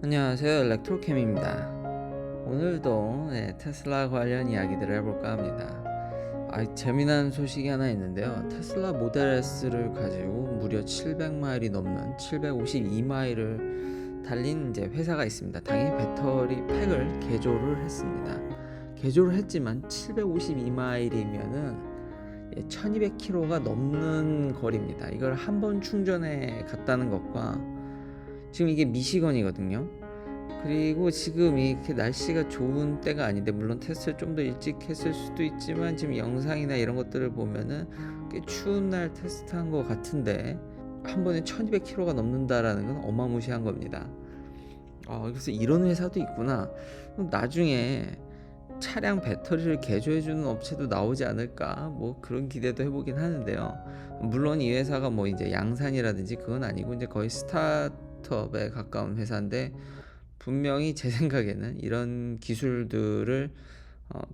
안녕하세요, 엘렉트로캠입니다. 오늘도 테슬라 관련 이야기들을 해볼까 합니다. 재미난 소식이 하나 있는데요. 테슬라 모델 S를 가지고 무려 700마일이 넘는 752마일을 달린 이제 회사가 있습니다. 당연히 배터리 팩을 개조를 했습니다. 개조를 했지만 752마일이면은 1200km가 넘는 거리입니다. 이걸 한 번 충전에 갔다는 것과 지금 이게 미시건이거든요. 그리고 지금 이렇게 날씨가 좋은 때가 아닌데, 물론 테스트를 좀 더 일찍 했을 수도 있지만 지금 영상이나 이런 것들을 보면은 꽤 추운 날 테스트한 것 같은데 한 번에 1200km가 넘는다라는 건 어마무시한 겁니다. 그래서 이런 회사도 있구나. 나중에 차량 배터리를 개조해주는 업체도 나오지 않을까, 뭐 그런 기대도 해보긴 하는데요. 물론 이 회사가 뭐 이제 양산이라든지 그건 아니고 이제 거의 스타트업에 가까운 회사인데, 분명히 제 생각에는 이런 기술들을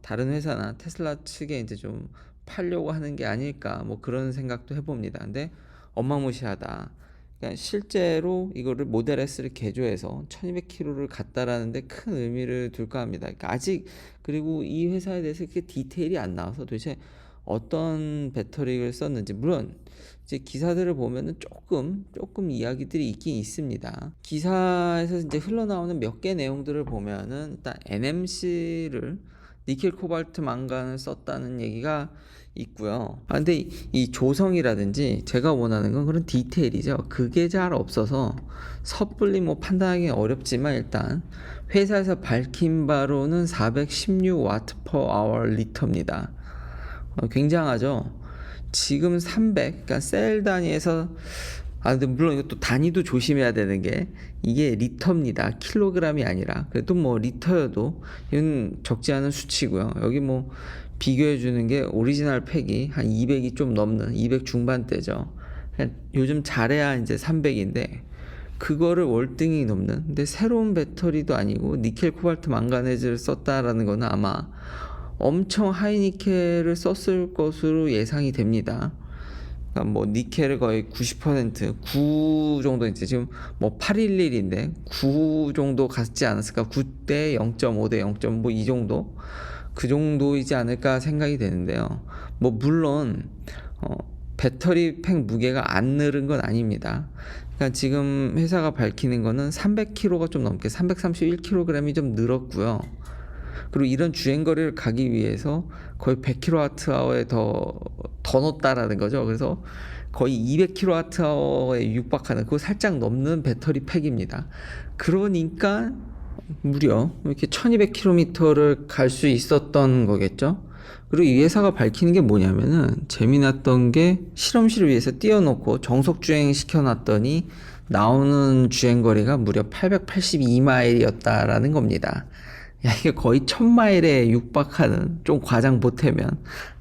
다른 회사나 테슬라 측에 이제 좀 팔려고 하는 게 아닐까, 뭐 그런 생각도 해봅니다. 근데 어마무시하다. 그러니까 실제로 이거를 모델 S를 개조해서 1200km를 갔다라는데 큰 의미를 둘까 합니다. 그러니까 아직, 그리고 이 회사에 대해서 그렇게 디테일이 안 나와서 도대체 어떤 배터리를 썼는지, 물론 이제 기사들을 보면은 조금 이야기들이 있긴 있습니다. 기사에서 이제 흘러나오는 몇 개 내용들을 보면은 일단 NMC를, 니켈 코발트 망간을 썼다는 얘기가 있고요. 근데 이 조성이라든지 제가 원하는 건 그런 디테일이죠. 그게 잘 없어서 섣불리 뭐 판단하기 어렵지만, 일단 회사에서 밝힌 바로는 416W/h 리터입니다. 굉장하죠. 지금 300, 그러니까 셀 단위에서, 근데 물론 이것도 단위도 조심해야 되는 게, 이게 리터입니다. 킬로그램이 아니라. 그래도 뭐 리터여도 이건 적지 않은 수치고요. 여기 뭐 비교해 주는 게 오리지널 팩이 한 200이 좀 넘는 200 중반대죠. 요즘 잘해야 이제 300인데 그거를 월등히 넘는, 근데 새로운 배터리도 아니고 니켈 코발트 망가네즈를 썼다라는 거는 아마 엄청 하이니켈을 썼을 것으로 예상이 됩니다. 그러니까 뭐 니켈을 거의 90%, 9 정도, 이제 지금 뭐 811인데 9 정도 갔지 않았을까? 9대 0.5대 0.5 이 정도? 그 정도이지 않을까 생각이 되는데요. 뭐 물론 배터리 팩 무게가 안 늘은 건 아닙니다. 그러니까 지금 회사가 밝히는 거는 300kg가 좀 넘게, 331kg이 좀 늘었고요. 그리고 이런 주행거리를 가기 위해서 거의 100kWh에 더 넣었다라는 거죠. 그래서 거의 200kWh에 육박하는, 그거 살짝 넘는 배터리 팩입니다. 그러니까 무려 이렇게 1200km를 갈 수 있었던 거겠죠. 그리고 이 회사가 밝히는 게 뭐냐면은, 재미났던 게 실험실을 위해서 띄워놓고 정속 주행 시켜놨더니 나오는 주행거리가 무려 882마일이었다라는 겁니다. 이게 거의 1000마일에 육박하는, 좀 과장 보태면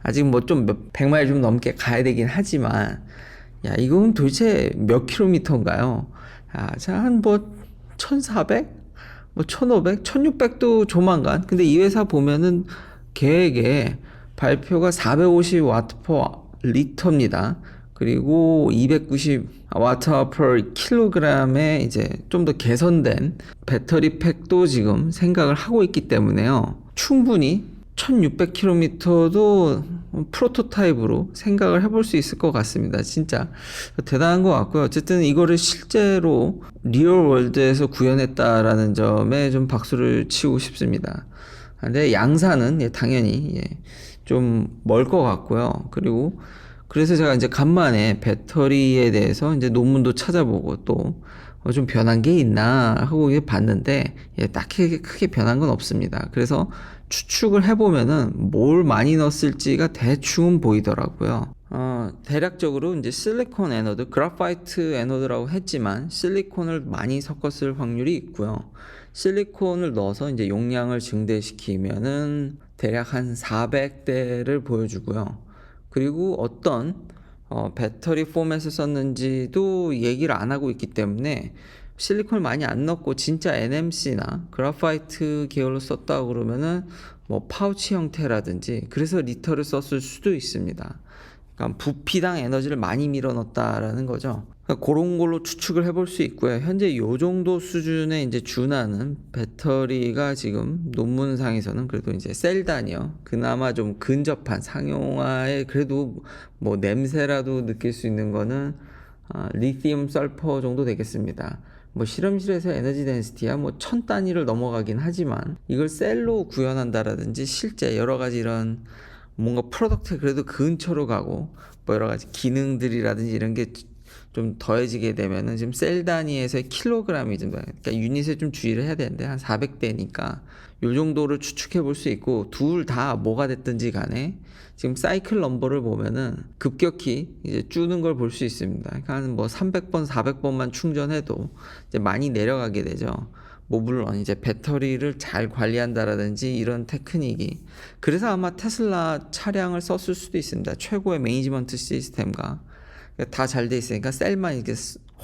아직 뭐 좀 백마일 좀 넘게 가야 되긴 하지만, 이건 도대체 몇 킬로미터인가요? 한 뭐 1400? 뭐 1500? 1600도 조만간. 근데 이 회사 보면은 계획에 발표가 450W/L입니다. 그리고 290W/kg에 이제 좀 더 개선된 배터리 팩도 지금 생각을 하고 있기 때문에요. 충분히 1600km도 프로토타입으로 생각을 해볼 수 있을 것 같습니다. 진짜 대단한 것 같고요. 어쨌든 이거를 실제로 리얼 월드에서 구현했다라는 점에 좀 박수를 치고 싶습니다. 근데 양산은 당연히 좀 멀 것 같고요. 그리고 그래서 제가 이제 간만에 배터리에 대해서 이제 논문도 찾아보고 또 좀 변한 게 있나 하고 봤는데, 딱히 크게 변한 건 없습니다. 그래서 추측을 해보면은 뭘 많이 넣었을지가 대충은 보이더라고요. 대략적으로 이제 실리콘 애너드, 그래파이트 애너드라고 했지만 실리콘을 많이 섞었을 확률이 있고요. 실리콘을 넣어서 이제 용량을 증대시키면은 대략 한 400대를 보여주고요. 그리고 어떤 배터리 포맷을 썼는지도 얘기를 안 하고 있기 때문에, 실리콘을 많이 안 넣고 진짜 NMC나 그래파이트 계열로 썼다고 그러면은 뭐 파우치 형태라든지, 그래서 리터를 썼을 수도 있습니다. 그러니까 부피당 에너지를 많이 밀어 넣었다라는 거죠. 그러니까 그런 걸로 추측을 해볼 수 있고요. 현재 요 정도 수준에 이제 준하는 배터리가 지금 논문상에서는 그래도 이제 셀단이요. 그나마 좀 근접한 상용화에 그래도 뭐 냄새라도 느낄 수 있는 거는 리튬 설퍼 정도 되겠습니다. 뭐 실험실에서 에너지 덴시티야 뭐 1000단위를 넘어가긴 하지만 이걸 셀로 구현한다라든지 실제 여러 가지 이런 뭔가 프로덕트에 그래도 근처로 가고 뭐 여러 가지 기능들이라든지 이런 게 좀 더해지게 되면은 지금 셀 단위에서의 킬로그램이 좀 그러니까 유닛에 좀 주의를 해야 되는데 한 400대니까 요 정도를 추측해 볼 수 있고 둘 다 뭐가 됐든지 간에 지금 사이클 넘버를 보면은 급격히 이제 줄는 걸 볼 수 있습니다. 그러니까 한 뭐 300번, 400번만 충전해도 이제 많이 내려가게 되죠. 뭐 물론 이제 배터리를 잘 관리한다라든지 이런 테크닉이 그래서 아마 테슬라 차량을 썼을 수도 있습니다. 최고의 매니지먼트 시스템과 다 잘 돼 있으니까 셀만 이렇게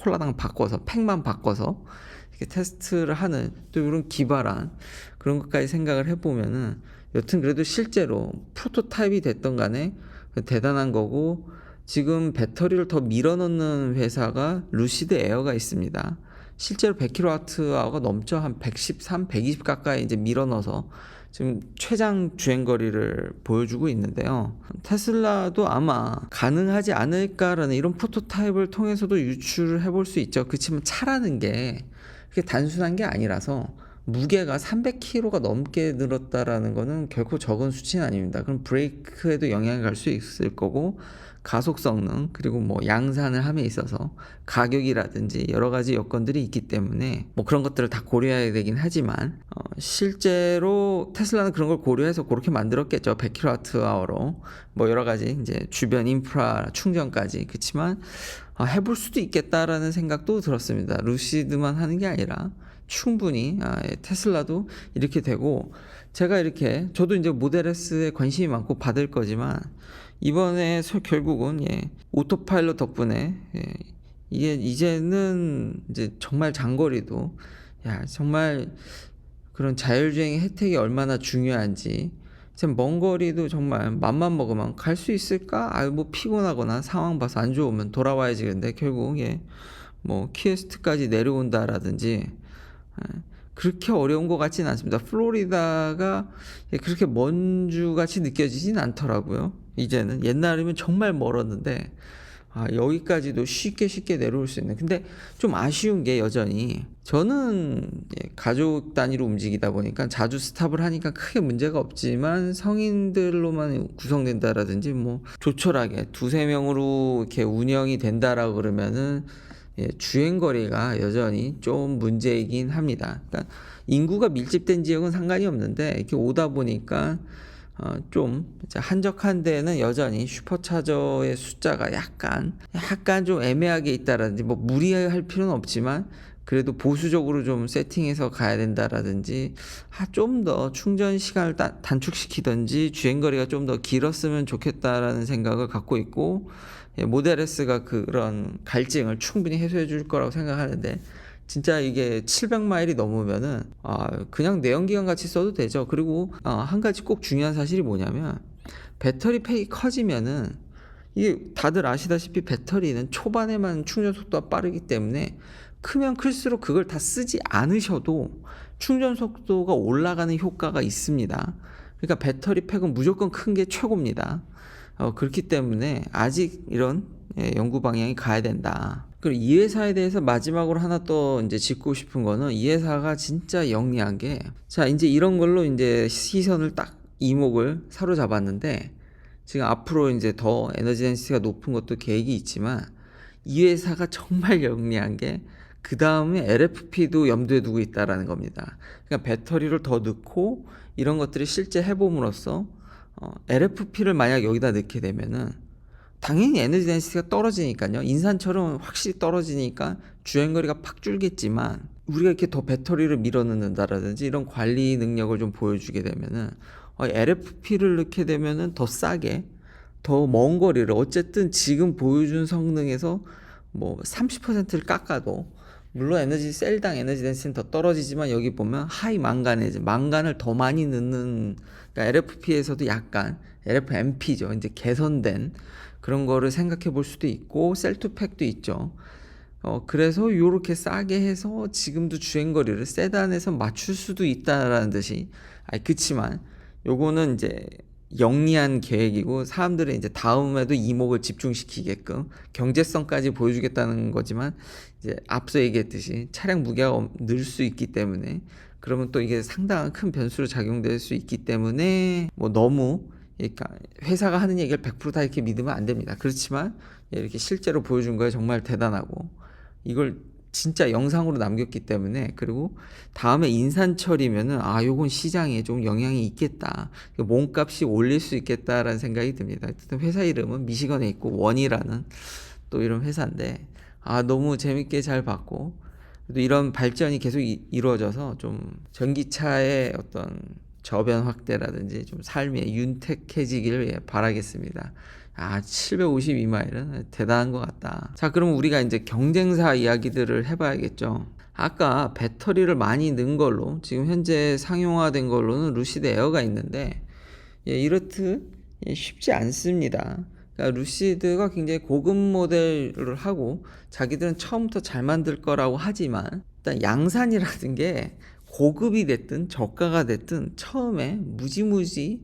홀라당 바꿔서 팩만 바꿔서 이렇게 테스트를 하는 또 이런 기발한 그런 것까지 생각을 해보면은 여튼 그래도 실제로 프로토타입이 됐던 간에 대단한 거고 지금 배터리를 더 밀어넣는 회사가 루시드 에어가 있습니다. 실제로 100kWh가 넘죠. 한 113, 120 가까이 이제 밀어넣어서 지금 최장 주행거리를 보여주고 있는데요. 테슬라도 아마 가능하지 않을까라는 이런 프로토타입을 통해서도 유출을 해볼 수 있죠. 그렇지만 차라는 게 그게 단순한 게 아니라서 무게가 300kg가 넘게 늘었다라는 거는 결코 적은 수치는 아닙니다. 그럼 브레이크에도 영향이 갈 수 있을 거고 가속 성능 그리고 뭐 양산을 함에 있어서 가격이라든지 여러 가지 여건들이 있기 때문에 뭐 그런 것들을 다 고려해야 되긴 하지만 실제로 테슬라는 그런 걸 고려해서 그렇게 만들었겠죠. 100kWh로 뭐 여러 가지 이제 주변 인프라 충전까지. 그렇지만 해볼 수도 있겠다라는 생각도 들었습니다. 루시드만 하는 게 아니라 충분히 테슬라도 이렇게 되고 제가 이렇게 저도 이제 모델 S에 관심이 많고 받을 거지만 이번에 결국은 오토파일럿 덕분에 이게 이제는 이제 정말 장거리도 정말 그런 자율주행의 혜택이 얼마나 중요한지 지금 먼 거리도 정말 맘만 먹으면 갈 수 있을까? 뭐 피곤하거나 상황 봐서 안 좋으면 돌아와야지. 근데 결국 뭐 퀘스트까지 내려온다라든지 그렇게 어려운 것 같지는 않습니다. 플로리다가 그렇게 먼주같이 느껴지진 않더라고요. 이제는 옛날이면 정말 멀었는데 여기까지도 쉽게 내려올 수 있는. 근데 좀 아쉬운 게 여전히 저는 가족 단위로 움직이다 보니까 자주 스탑을 하니까 크게 문제가 없지만 성인들로만 구성된다라든지 뭐 조촐하게 두세 명으로 이렇게 운영이 된다라고 그러면은 주행거리가 여전히 좀 문제이긴 합니다. 그러니까 인구가 밀집된 지역은 상관이 없는데 이렇게 오다 보니까 좀 한적한 데는 여전히 슈퍼차저의 숫자가 약간 좀 애매하게 있다라든지 뭐 무리할 필요는 없지만 그래도 보수적으로 좀 세팅해서 가야 된다라든지 좀 더 충전 시간을 단축시키든지 주행거리가 좀 더 길었으면 좋겠다라는 생각을 갖고 있고 모델 S가 그런 갈증을 충분히 해소해 줄 거라고 생각하는데 진짜 이게 700마일이 넘으면은 그냥 내연기관 같이 써도 되죠. 그리고 한 가지 꼭 중요한 사실이 뭐냐면 배터리 팩이 커지면은 이게 다들 아시다시피 배터리는 초반에만 충전 속도가 빠르기 때문에 크면 클수록 그걸 다 쓰지 않으셔도 충전 속도가 올라가는 효과가 있습니다. 그러니까 배터리 팩은 무조건 큰 게 최고입니다. 그렇기 때문에 아직 이런 연구 방향이 가야 된다. 그리고 이 회사에 대해서 마지막으로 하나 또 이제 짚고 싶은 거는 이 회사가 진짜 영리한 게 자 이제 이런 걸로 이제 시선을 딱 이목을 사로잡았는데 지금 앞으로 이제 더 에너지 덴시티가 높은 것도 계획이 있지만 이 회사가 정말 영리한 게 그 다음에 LFP도 염두에 두고 있다라는 겁니다. 그러니까 배터리를 더 넣고 이런 것들을 실제 해봄으로써 LFP를 만약 여기다 넣게 되면은 당연히 에너지 덴시티가 떨어지니까요. 인산철은 확실히 떨어지니까 주행거리가 팍 줄겠지만 우리가 이렇게 더 배터리를 밀어넣는다라든지 이런 관리 능력을 좀 보여주게 되면은 LFP를 넣게 되면은 더 싸게 더 먼 거리를 어쨌든 지금 보여준 성능에서 뭐 30%를 깎아도 물론 셀당 에너지 덴시티는 더 떨어지지만 여기 보면 하이 망간을 더 많이 넣는 그러니까 LFP에서도 약간 LFMP죠. 이제 개선된 그런 거를 생각해 볼 수도 있고 셀투팩도 있죠. 그래서 요렇게 싸게 해서 지금도 주행거리를 세단에서 맞출 수도 있다라는 듯이, 그치만 요거는 이제 영리한 계획이고 사람들의 이제 다음에도 이목을 집중시키게끔 경제성까지 보여주겠다는 거지만, 이제 앞서 얘기했듯이 차량 무게가 늘 수 있기 때문에, 그러면 또 이게 상당한 큰 변수로 작용될 수 있기 때문에 뭐 너무, 그러니까 회사가 하는 얘기를 100%다 이렇게 믿으면 안 됩니다. 그렇지만 이렇게 실제로 보여준 거에 정말 대단하고, 이걸 진짜 영상으로 남겼기 때문에, 그리고 다음에 인산철이면은 요건 시장에 좀 영향이 있겠다, 몸값이 올릴 수 있겠다라는 생각이 듭니다. 회사 이름은 미시건에 있고 원이라는 또 이런 회사인데, 너무 재밌게 잘 봤고, 또 이런 발전이 계속 이루어져서 좀 전기차의 어떤 저변 확대라든지 좀 삶이 윤택해지기를 바라겠습니다. 752마일은 대단한 것 같다. 자, 그럼 우리가 이제 경쟁사 이야기들을 해봐야겠죠. 아까 배터리를 많이 넣은 걸로 지금 현재 상용화된 걸로는 루시드 에어가 있는데, 이렇듯 쉽지 않습니다. 그러니까 루시드가 굉장히 고급 모델을 하고 자기들은 처음부터 잘 만들 거라고 하지만, 일단 양산이라는 게 고급이 됐든 저가가 됐든 처음에 무지무지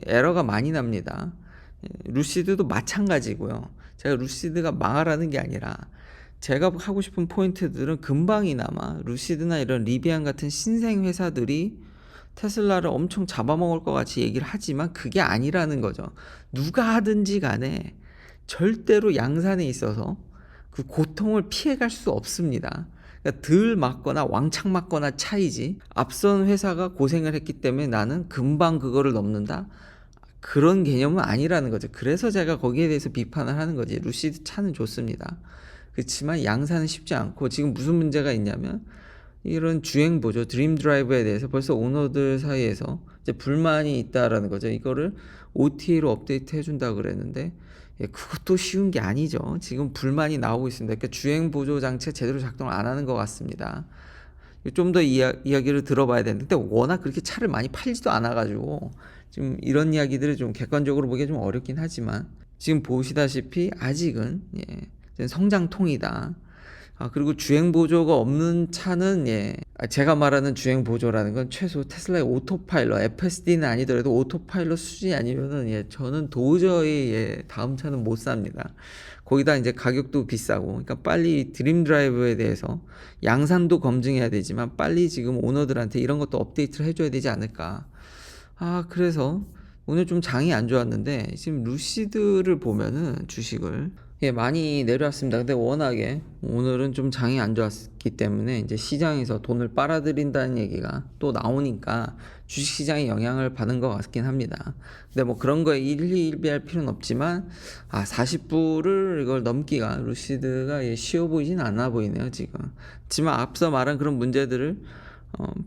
에러가 많이 납니다. 루시드도 마찬가지고요. 제가 루시드가 망하라는 게 아니라, 제가 하고 싶은 포인트들은 금방이나마 루시드나 이런 리비안 같은 신생 회사들이 테슬라를 엄청 잡아먹을 것 같이 얘기를 하지만 그게 아니라는 거죠. 누가 하든지 간에 절대로 양산에 있어서 그 고통을 피해갈 수 없습니다. 그러니까 덜 맞거나 왕창 맞거나 차이지, 앞선 회사가 고생을 했기 때문에 나는 금방 그거를 넘는다, 그런 개념은 아니라는 거죠. 그래서 제가 거기에 대해서 비판을 하는 거지. 루시드 차는 좋습니다. 그렇지만 양산은 쉽지 않고, 지금 무슨 문제가 있냐면 이런 주행보조 드림 드라이브에 대해서 벌써 오너들 사이에서 이제 불만이 있다라는 거죠. 이거를 OTA로 업데이트 해준다 그랬는데, 그것도 쉬운 게 아니죠. 지금 불만이 나오고 있습니다. 그러니까 주행보조 장치가 제대로 작동을 안 하는 것 같습니다. 좀 더 이야기를 들어봐야 되는데, 워낙 그렇게 차를 많이 팔지도 않아가지고 지금 이런 이야기들을 좀 객관적으로 보기 좀 어렵긴 하지만, 지금 보시다시피 아직은 성장통이다. 그리고 주행보조가 없는 차는, 제가 말하는 주행보조라는 건 최소 테슬라의 오토파일럿, FSD는 아니더라도 오토파일럿 수준이 아니면은, 저는 도저히 다음 차는 못 삽니다. 거기다 이제 가격도 비싸고, 그러니까 빨리 드림 드라이브에 대해서 양산도 검증해야 되지만 빨리 지금 오너들한테 이런 것도 업데이트를 해줘야 되지 않을까. 그래서 오늘 좀 장이 안 좋았는데, 지금 루시드를 보면은 주식을 많이 내려왔습니다. 근데 워낙에 오늘은 좀 장이 안 좋았기 때문에 이제 시장에서 돈을 빨아들인다는 얘기가 또 나오니까 주식시장에 영향을 받은 것 같긴 합니다. 근데 뭐 그런 거에 일희일비할 필요는 없지만, 40불을 이걸 넘기가 루시드가 쉬워 보이진 않아 보이네요, 지금. 하지만 앞서 말한 그런 문제들을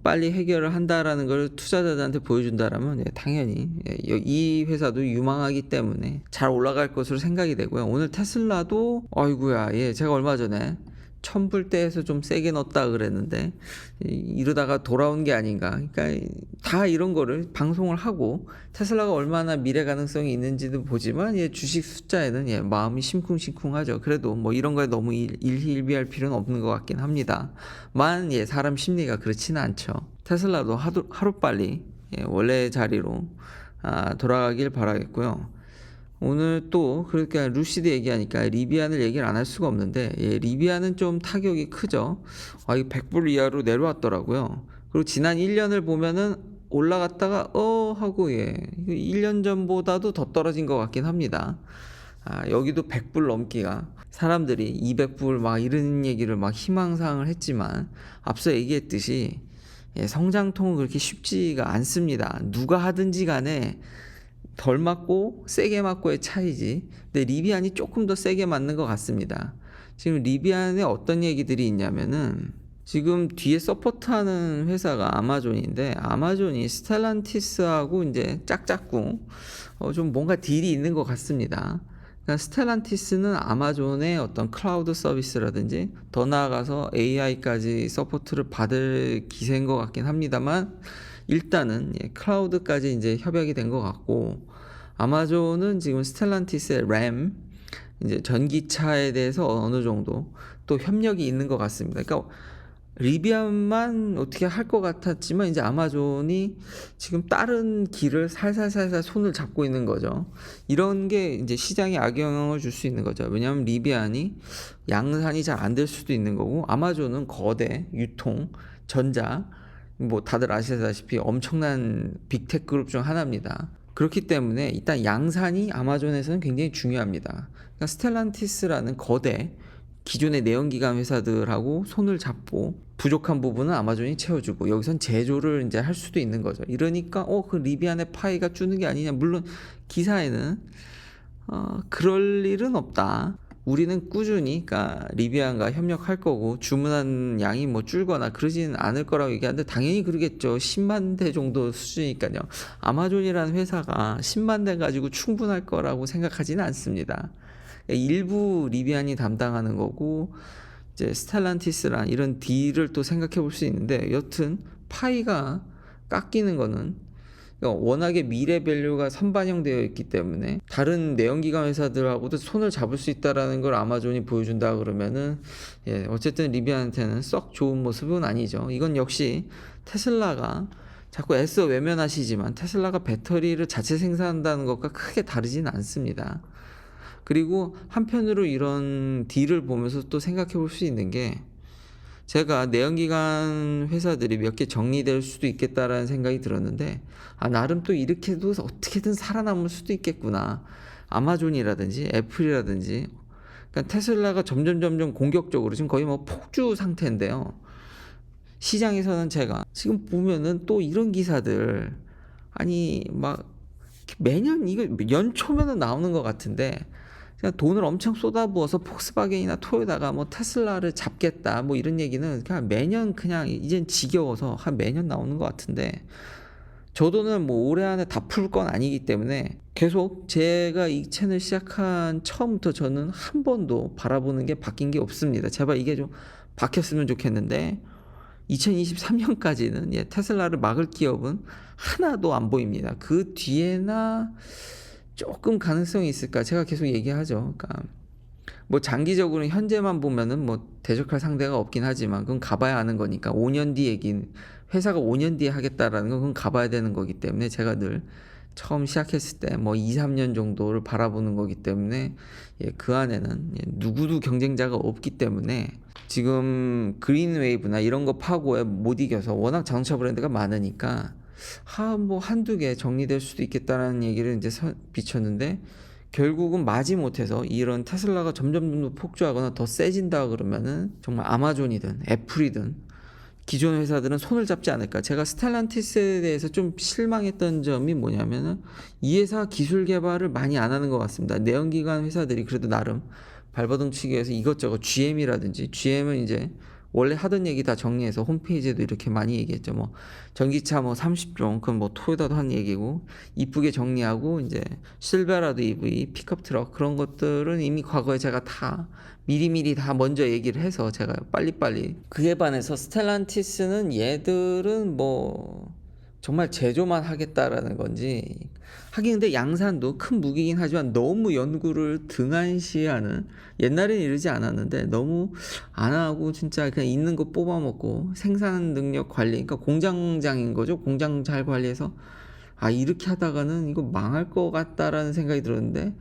빨리 해결을 한다라는 걸 투자자들한테 보여준다라면, 당연히 이 회사도 유망하기 때문에 잘 올라갈 것으로 생각이 되고요. 오늘 테슬라도 제가 얼마 전에 1000불대에서 좀 세게 넣었다 그랬는데 이러다가 돌아온 게 아닌가. 그러니까 다 이런 거를 방송을 하고 테슬라가 얼마나 미래 가능성이 있는지도 보지만, 주식 숫자에는 마음이 심쿵심쿵하죠. 그래도 뭐 이런 거에 너무 일희일비할 필요는 없는 것 같긴 합니다. 사람 심리가 그렇지는 않죠. 테슬라도 하루빨리 원래 자리로 돌아가길 바라겠고요. 오늘 또 그러니까 루시드 얘기하니까 리비안을 얘기를 안 할 수가 없는데, 리비안은 좀 타격이 크죠. 이 100불 이하로 내려왔더라고요. 그리고 지난 1년을 보면은 올라갔다가 하고 1년 전보다도 더 떨어진 것 같긴 합니다. 여기도 100불 넘기가, 사람들이 200불 막 이런 얘기를 막 희망사항을 했지만, 앞서 얘기했듯이 성장통은 그렇게 쉽지가 않습니다. 누가 하든지 간에 덜 맞고 세게 맞고의 차이지. 근데 리비안이 조금 더 세게 맞는 것 같습니다. 지금 리비안에 어떤 얘기들이 있냐면은, 지금 뒤에 서포트하는 회사가 아마존인데, 아마존이 스텔란티스하고 이제 짝짝꿍 좀 뭔가 딜이 있는 것 같습니다. 그러니까 스텔란티스는 아마존의 어떤 클라우드 서비스라든지 더 나아가서 AI까지 서포트를 받을 기세인 것 같긴 합니다만, 일단은 클라우드까지 이제 협약이 된 것 같고, 아마존은 지금 스텔란티스의 램, 이제 전기차에 대해서 어느 정도 또 협력이 있는 것 같습니다. 그러니까 리비안만 어떻게 할 것 같았지만 이제 아마존이 지금 다른 길을 살살살살 손을 잡고 있는 거죠. 이런 게 이제 시장에 악영향을 줄 수 있는 거죠. 왜냐하면 리비안이 양산이 잘 안 될 수도 있는 거고, 아마존은 거대 유통, 전자, 뭐 다들 아시다시피 엄청난 빅테크 그룹 중 하나입니다. 그렇기 때문에 일단 양산이 아마존에서는 굉장히 중요합니다. 그러니까 스텔란티스라는 거대 기존의 내연기관 회사들하고 손을 잡고 부족한 부분은 아마존이 채워주고, 여기선 제조를 이제 할 수도 있는 거죠. 이러니까 그 리비안의 파이가 주는 게 아니냐. 물론 기사에는 그럴 일은 없다. 우리는 꾸준히 그러니까 리비안과 협력할 거고 주문한 양이 뭐 줄거나 그러지는 않을 거라고 얘기하는데, 당연히 그러겠죠. 10만 대 정도 수준이니까요. 아마존이라는 회사가 10만 대 가지고 충분할 거라고 생각하지는 않습니다. 일부 리비안이 담당하는 거고, 이제 스텔란티스란 이런 딜을 또 생각해 볼 수 있는데, 여튼 파이가 깎이는 거는 워낙에 미래 밸류가 선반영되어 있기 때문에 다른 내연기관 회사들하고도 손을 잡을 수 있다라는 걸 아마존이 보여준다 그러면은, 어쨌든 리비안한테는 썩 좋은 모습은 아니죠. 이건 역시 테슬라가 자꾸 애써 외면하시지만 테슬라가 배터리를 자체 생산한다는 것과 크게 다르진 않습니다. 그리고 한편으로 이런 딜을 보면서 또 생각해 볼 수 있는 게, 제가 내연기관 회사들이 몇 개 정리될 수도 있겠다라는 생각이 들었는데, 나름 또 이렇게도 어떻게든 살아남을 수도 있겠구나. 아마존이라든지 애플이라든지, 그러니까 테슬라가 점점 공격적으로 지금 거의 뭐 폭주 상태인데요. 시장에서는 제가 지금 보면은 또 이런 기사들, 아니 막 매년 이거 연초면은 나오는 것 같은데, 그냥 돈을 엄청 쏟아부어서 폭스바겐이나 토요타가 뭐 테슬라를 잡겠다 뭐 이런 얘기는 그냥 매년, 그냥 이젠 지겨워서 한 매년 나오는 것 같은데, 저 돈은 뭐 올해 안에 다 풀 건 아니기 때문에 계속 제가 이 채널 시작한 처음부터 저는 한 번도 바라보는 게 바뀐 게 없습니다. 제발 이게 좀 바뀌었으면 좋겠는데, 2023년까지는 테슬라를 막을 기업은 하나도 안 보입니다. 그 뒤에나 조금 가능성이 있을까? 제가 계속 얘기하죠. 그러니까 뭐 장기적으로 현재만 보면은 뭐 대적할 상대가 없긴 하지만, 그건 가봐야 아는 거니까. 5년 뒤 얘긴, 회사가 5년 뒤에 하겠다라는 건 그건 가봐야 되는 거기 때문에, 제가 늘 처음 시작했을 때 뭐 2, 3년 정도를 바라보는 거기 때문에, 그 안에는 누구도 경쟁자가 없기 때문에 지금 그린웨이브나 이런 거 파고에 못 이겨서, 워낙 자동차 브랜드가 많으니까 뭐 한두 개 정리될 수도 있겠다라는 얘기를 이제 비쳤는데, 결국은 마지 못해서 이런 테슬라가 점점 폭주하거나 더 세진다 그러면은 정말 아마존이든 애플이든 기존 회사들은 손을 잡지 않을까. 제가 스텔란티스에 대해서 좀 실망했던 점이 뭐냐면은, 이 회사 기술 개발을 많이 안 하는 것 같습니다. 내연기관 회사들이 그래도 나름 발버둥 치기 위해서 이것저것, GM이라든지, GM은 이제 원래 하던 얘기 다 정리해서 홈페이지에도 이렇게 많이 얘기했죠. 뭐 전기차 뭐 30종, 그건 뭐 토요타도 한 얘기고, 이쁘게 정리하고, 이제 실베라도 EV, 픽업 트럭, 그런 것들은 이미 과거에 제가 다 미리미리 다 먼저 얘기를 해서 제가 빨리빨리. 그에 반해서 스텔란티스는 얘들은 뭐 정말 제조만 하겠다라는 건지, 하긴 근데 양산도 큰 무기긴 하지만 너무 연구를 등한시하는, 옛날엔 이러지 않았는데 너무 안 하고 진짜 그냥 있는 거 뽑아먹고 생산 능력 관리, 그러니까 공장장인 거죠. 공장 잘 관리해서 이렇게 하다가는 이거 망할 것 같다라는 생각이 들었는데,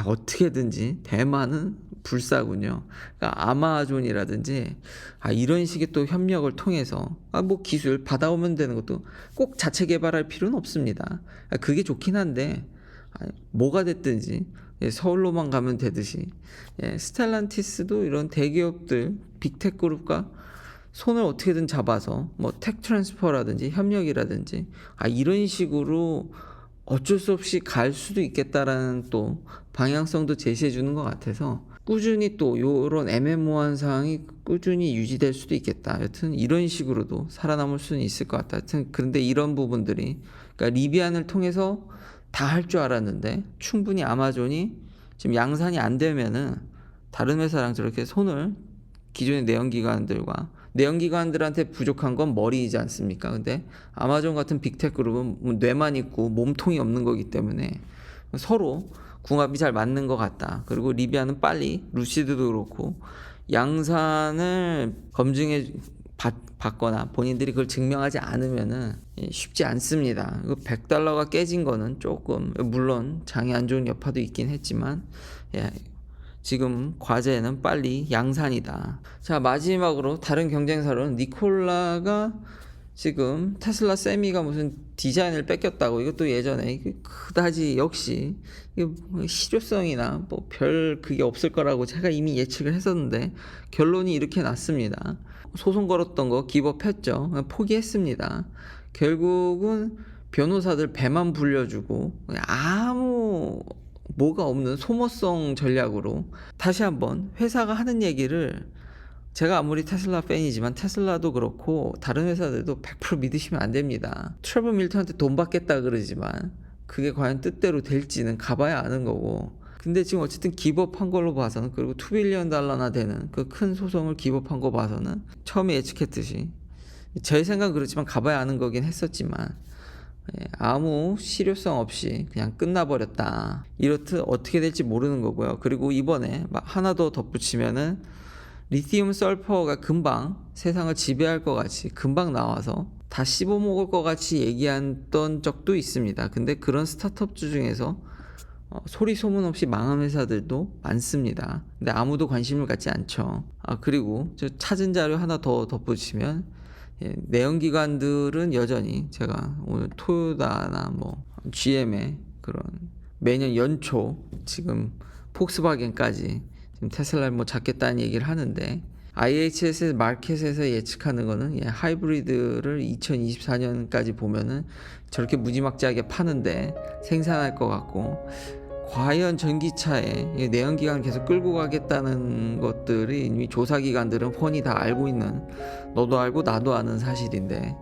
어떻게든지 대만은 불사군요. 그러니까 아마존이라든지 이런 식의 또 협력을 통해서 뭐 기술 받아오면 되는 것도 꼭 자체 개발할 필요는 없습니다. 그게 좋긴 한데, 뭐가 됐든지 서울로만 가면 되듯이, 스텔란티스도 이런 대기업들 빅테크 그룹과 손을 어떻게든 잡아서 뭐 텍 트랜스퍼라든지 협력이라든지 이런 식으로 어쩔 수 없이 갈 수도 있겠다라는 또 방향성도 제시해 주는 것 같아서, 꾸준히 또 요런 애매모호한 상황이 꾸준히 유지될 수도 있겠다. 여튼 이런 식으로도 살아남을 수는 있을 것 같다. 여튼 그런데 이런 부분들이, 그러니까 리비안을 통해서 다 할 줄 알았는데, 충분히 아마존이 지금 양산이 안 되면은 다른 회사랑 저렇게 손을, 기존의 내연기관들한테 부족한 건 머리이지 않습니까? 근데 아마존 같은 빅테크 그룹은 뇌만 있고 몸통이 없는 거기 때문에 서로 궁합이 잘 맞는 것 같다. 그리고 리비안은 빨리, 루시드도 그렇고 양산을 검증해 받거나 본인들이 그걸 증명하지 않으면은 쉽지 않습니다. 그 $100가 깨진 거는 조금, 물론 장이 안 좋은 여파도 있긴 했지만 지금 과제는 빨리 양산이다. 자, 마지막으로 다른 경쟁사로는 니콜라가 지금 테슬라 세미가 무슨 디자인을 뺏겼다고, 이것도 예전에 그다지 역시 실효성이나 뭐 별 그게 없을 거라고 제가 이미 예측을 했었는데 결론이 이렇게 났습니다. 소송 걸었던 거 기법했죠. 포기했습니다. 결국은 변호사들 배만 불려주고 아무 뭐가 없는 소모성 전략으로 다시 한번 회사가 하는 얘기를, 제가 아무리 테슬라 팬이지만 테슬라도 그렇고 다른 회사들도 100% 믿으시면 안 됩니다. 트래버 밀턴한테 돈 받겠다 그러지만 그게 과연 뜻대로 될지는 가봐야 아는 거고, 근데 지금 어쨌든 기법한 걸로 봐서는, 그리고 $2빌리언나 되는 그 큰 소송을 기법한 거 봐서는 처음에 예측했듯이, 제 생각은 그렇지만 가봐야 아는 거긴 했었지만 아무 실효성 없이 그냥 끝나버렸다. 이렇듯 어떻게 될지 모르는 거고요. 그리고 이번에 하나 더 덧붙이면은 리튬 설퍼가 금방 세상을 지배할 것 같이 금방 나와서 다 씹어먹을 것 같이 얘기했던 적도 있습니다. 근데 그런 스타트업주 중에서 소리 소문 없이 망한 회사들도 많습니다. 근데 아무도 관심을 갖지 않죠. 그리고 저 찾은 자료 하나 더 덧붙이면 내연기관들은 여전히 제가 오늘 토요타나 뭐 GM의 그런 매년 연초 지금 폭스바겐까지 지금 테슬라를 뭐 잡겠다는 얘기를 하는데, IHS 마켓에서 예측하는 거는 하이브리드를 2024년까지 보면은 저렇게 무지막지하게 파는데 생산할 것 같고, 과연 전기차에 내연기관을 계속 끌고 가겠다는 것들이 이미 조사기관들은 훤히 다 알고 있는, 너도 알고 나도 아는 사실인데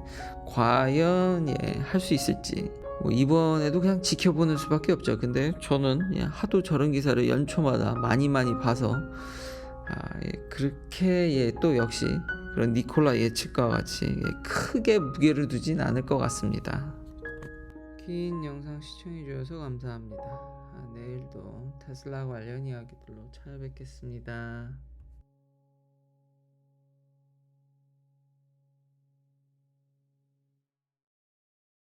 과연 할 수 있을지 뭐 이번에도 그냥 지켜보는 수밖에 없죠. 근데 저는 하도 저런 기사를 연초마다 많이 봐서 그렇게 또 역시 그런 니콜라 예측과 같이 크게 무게를 두진 않을 것 같습니다. 긴 영상 시청해주셔서 감사합니다. 내일도 테슬라 관련 이야기들로 찾아뵙겠습니다.